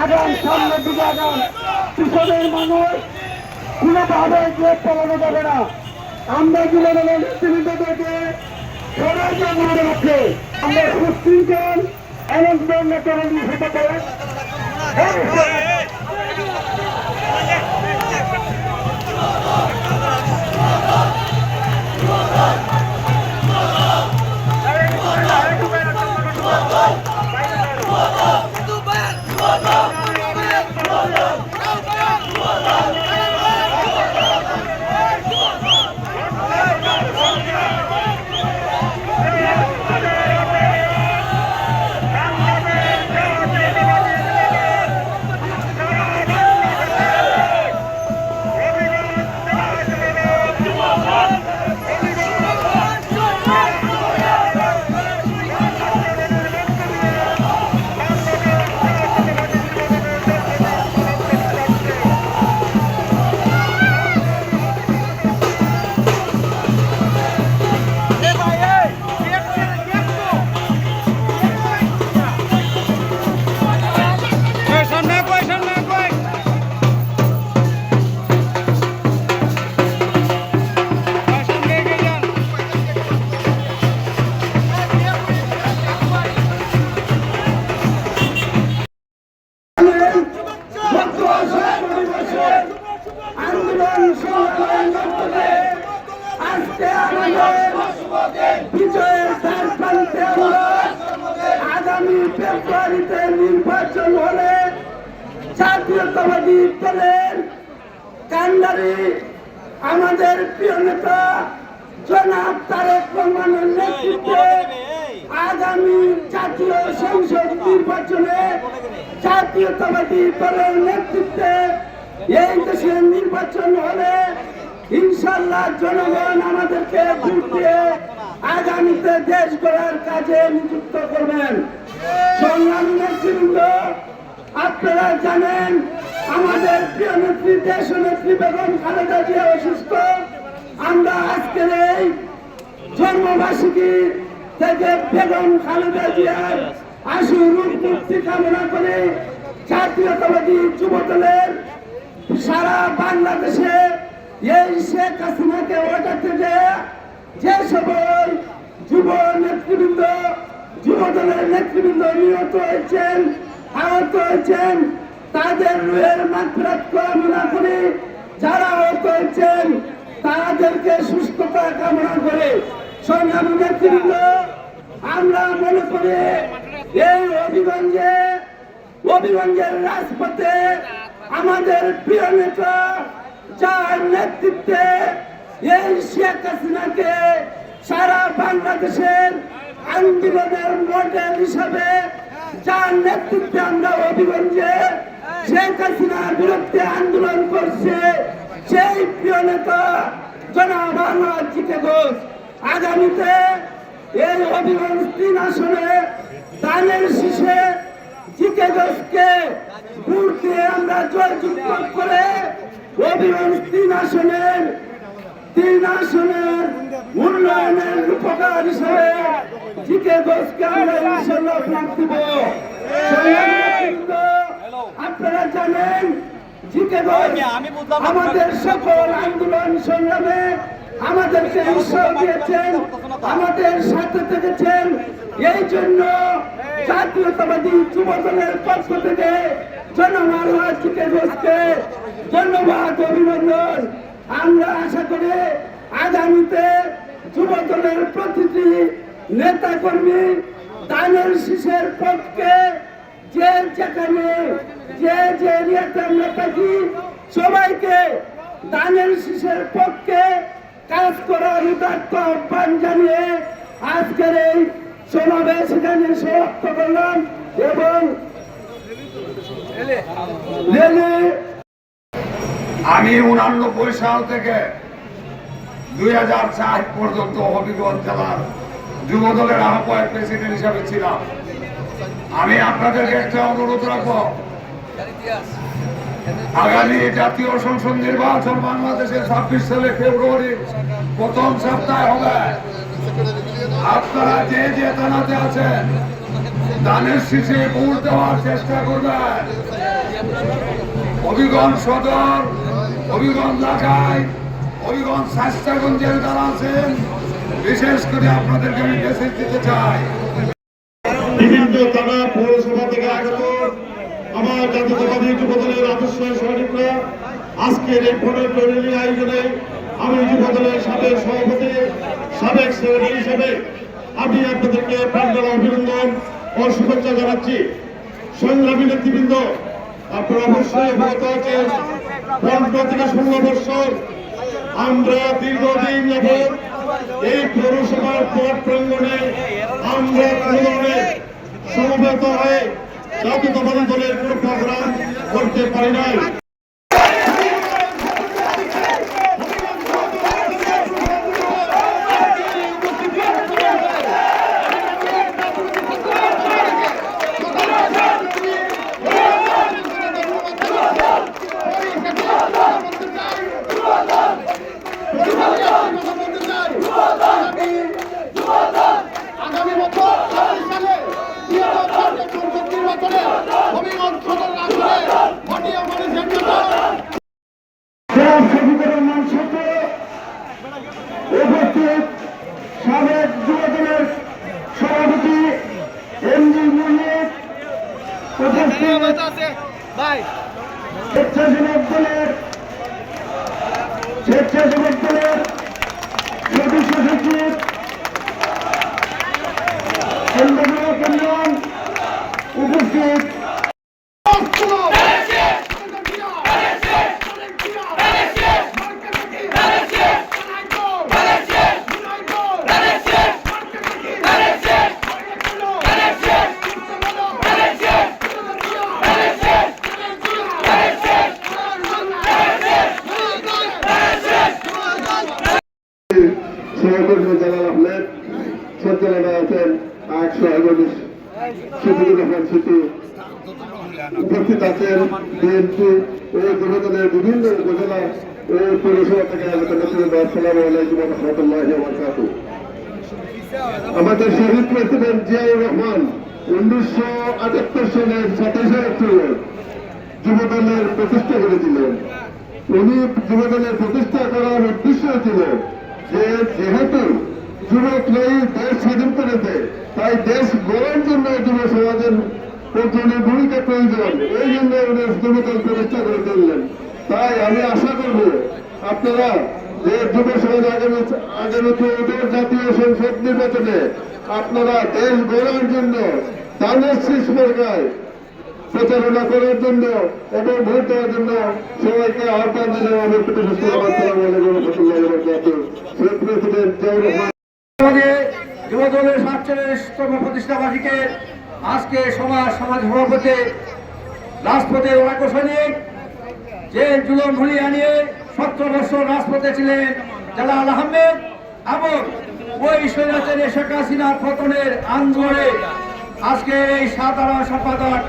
আগাম সামনের দিকে আগাম কৃষকের মানুষ কোনোভাবে জেট চালানো যাবে না। আমরা জীবনের নেতৃত্বকে সবাইকে মনে রাখে আমরা সুশৃঙ্খল অ্যারেঞ্জমেন্ট মেকানিজম হতে পারে। আগামী ফেব্রুয়ারিতে নির্বাচন হলে জাতীয়তাবাদী দলের কান্ডারি আমাদের প্রিয় নেতা জনাব তারেক রহমানের নেতৃত্বে আগামী জাতীয় সংসদ নির্বাচনে জাতীয়তাবাদী দলের নেতৃত্বে এই দেশের নির্বাচন হলে ইনশাআল্লাহ জনগণ আমাদেরকে ভোট দিয়ে আগামীতে দেশ গড়ার কাজে নিযুক্ত করবেন। সংগ্রামী নেতৃবৃন্দ, আপনারা জানেন আমাদের প্রিয় নেত্রী দেশ নেত্রী বেগম খালেদা জিয়া অসুস্থ। আমরা আজকের এই জন্মবার্ষিকী থেকে বেগম খালেদা জিয়ার আশু রূপ মুক্তি কামনা করে জাতীয়তাবাদী যুবদলের সারা বাংলাদেশে এই শেখ হাসিনাকে ওঠাতে যে সকল যুব নেতৃবৃন্দ যুবদলের নেতৃবৃন্দ নিহত হয়েছেন, আহত হয়েছেন, তাদের রুহের মাগফিরাত কামনা করে যারা আহত হয়েছেন তাদেরকে সুস্থতা কামনা করে সংগ্রামী নেতৃবৃন্দ, আমরা মনে করি এই হবিগঞ্জের রাজপথে আমাদের প্রিয় নেতা যার নেতৃত্বে এই শেখ হাসিনাকে সারা বাংলাদেশের আন্দোলনের মডেল হিসাবে যার নেতৃত্বে আমরা হবিগঞ্জে শেখ হাসিনার বিরুদ্ধে আন্দোলন করছে, সেই প্রিয় নেতা জনাব আনোয়ার জিকে ঘোষ আগামীতে এই হবিগঞ্জ 3 আসনে ধানের শীষে জিকে ঘোষকে ভোট দিয়ে আমরা জয়যুক্ত করে হবিগঞ্জ 3 আসনের উন্নয়নের রূপকার হিসেবে জিকে ঘোষকে আমরা ইনশাআল্লাহ ভোট দিব। আপনারা জানেন জিকে ঘোষ আমাদের সকল আন্দোলন সংগ্রামে আমাদেরকে উৎসাহ দিয়েছেন, আমাদের সাথে থেকেছেন। এই জন্য জাতীয়তাবাদী যুব দলের পক্ষ থেকে জনাব আনোয়ার জিকে ঘোষকে ধন্যবাদ, অভিনন্দন। আমরা আশা করি আগামীতে যুব দলের প্রতিটি নেতা কর্মী ধানের শীষের পক্ষে যে যেখানে যে এরিয়াতে আমরা থাকি সবাইকে ধানের শীষের পক্ষে কাজ করার উদাত্ত আহ্বান জানিয়ে আজকের এই সমাবেশ এখানে সমাপ্ত করলাম এবং আমি 89 সাল থেকে 2004 পর্যন্ত হবিগঞ্জ জেলার যুব দলের আহ্বায়ক প্রেসিডেন্ট হিসাবে ছিলাম। আমি আপনাদেরকে একটা অনুরোধ রাখবো, আগামী জাতীয় সংসদ নির্বাচন বাংলাদেশের 26 সালে ফেব্রুয়ারি প্রথম সপ্তাহে হবে। আপনারা যে যে থানাতে আছেন ধানের শীষে ভোট দেওয়ার চেষ্টা করবেন। হবিগঞ্জ সদর, হবিগঞ্জ ঢাকায়, হবিগঞ্জ শাস্তাগঞ্জের যারা আছেন বিশেষ করে আপনাদেরকে আমি মেসেজ দিতে চাই। বিভিন্ন থানা পৌরসভা থেকে আগত আমার জাতীয়তাবাদী যুব দলের আদর্শ সৈনিকরা আজকের এই ভোটের ট্রেনিং আয়োজনে আমি যুব দলের সাবেক সভাপতি, সাবেক সেক্রেটারি হিসেবে আমি আপনাদেরকে প্রাণঢালা অভিনন্দন ও শুভেচ্ছা জানাচ্ছি। সংগ্রামী নেতৃবৃন্দ, আপনারা অবশ্যই অবগত আছেন 15 থেকে 16 বছর আমরা দীর্ঘদিন যাবৎ এই পৌরসভার ভোট প্রাঙ্গণে আমরা কোনো ধরনের সমবেত হয়ে জাতীয়তাবাদী দলের কোনো প্রোগ্রাম করতে পারি নাই। আগামী বছর সালে নির্বাচনে হবিগঞ্জ সদর আসনে ভোটে আমাদের উপস্থিত সাবেক যুব দলের সভাপতি এমজি মুহিত, স্বেচ্ছাসেবক দলের সদস্য সচিব কেন্দ্র উপস্থিত সহকর্মী জালাল আহমেদ, সঞ্চালনা আছেন 111 শফিকুর রহমান সিটি, উপস্থিত আছেন বিএনপি ও যুবদলের বিভিন্ন উপজেলা ও পৌরসভা থেকে আগত নেতৃবৃন্দ। আসসালামু আলাইকুম ওয়া রাহমাতুল্লাহি ওয়া বারাকাতুহু। আমাদের শহীদ প্রেসিডেন্ট জিয়াউর রহমান 1978 সালের 27 অক্টোবর যুবদলের প্রতিষ্ঠা করেছিলেন। উনি যুবদলের প্রতিষ্ঠা করার উদ্দেশ্য ছিল যে যেহেতু যুবকরাই দেশ স্বাধীন করেছে, তাই দেশ গড়ার জন্য যুব সমাজের প্রয়োজনীয় ভূমিকা প্রয়োজন, এই জন্য উনি যুবদল প্রতিষ্ঠা করে তুললেন। তাই আমি আশা করব আপনারা যে যুব সমাজ আগামী জাতীয় সংসদ নির্বাচনে আপনারা দেশ গড়ার জন্য ধানের শীষ মার্কায় প্রচারণা করার জন্য এবং ভোট দেওয়ার জন্য সবাইকে আহ্বান জানাই। আমার প্রেসিডেন্ট জিয়াউর রহমান যুব দলের 47তম প্রতিষ্ঠাবার্ষিকে আজকে সমাজ সভাপতি রাজপথে ঐক্য সৈনিক যে জুলুম ভুলিয়ে নিয়ে 17 বছর রাজপথে ছিলেন জালাল আহমেদ এবং ওই স্বৈরাচারী শেখ হাসিনার পতনের আন্দোলনে আজকে এই সাধারণ সম্পাদক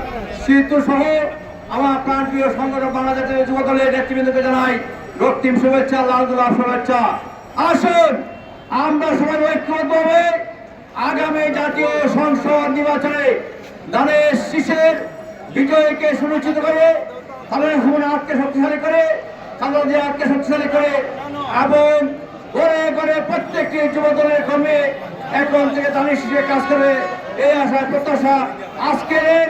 সিদ্ধু সহ আমার প্রাণপ্রিয় সংগঠন বাংলাদেশের যুব দলের নেতৃবৃন্দকে জানাই রক্তিম শুভেচ্ছা, লাল গোলাপ শুভেচ্ছা। আসুন আমরা সবাই ঐক্যবদ্ধভাবে আগামী জাতীয় সংসদ নির্বাচনে ধানের শীষের বিজয়কে সুনিশ্চিত করে আত্মকে শক্তিশালী করে আত্মকে শক্তিশালী করে এবং ঘরে ঘরে প্রত্যেকটি যুব দলের কর্মী এখন থেকে ধানের শীষে কাজ করে এই আশা প্রত্যাশা আজকের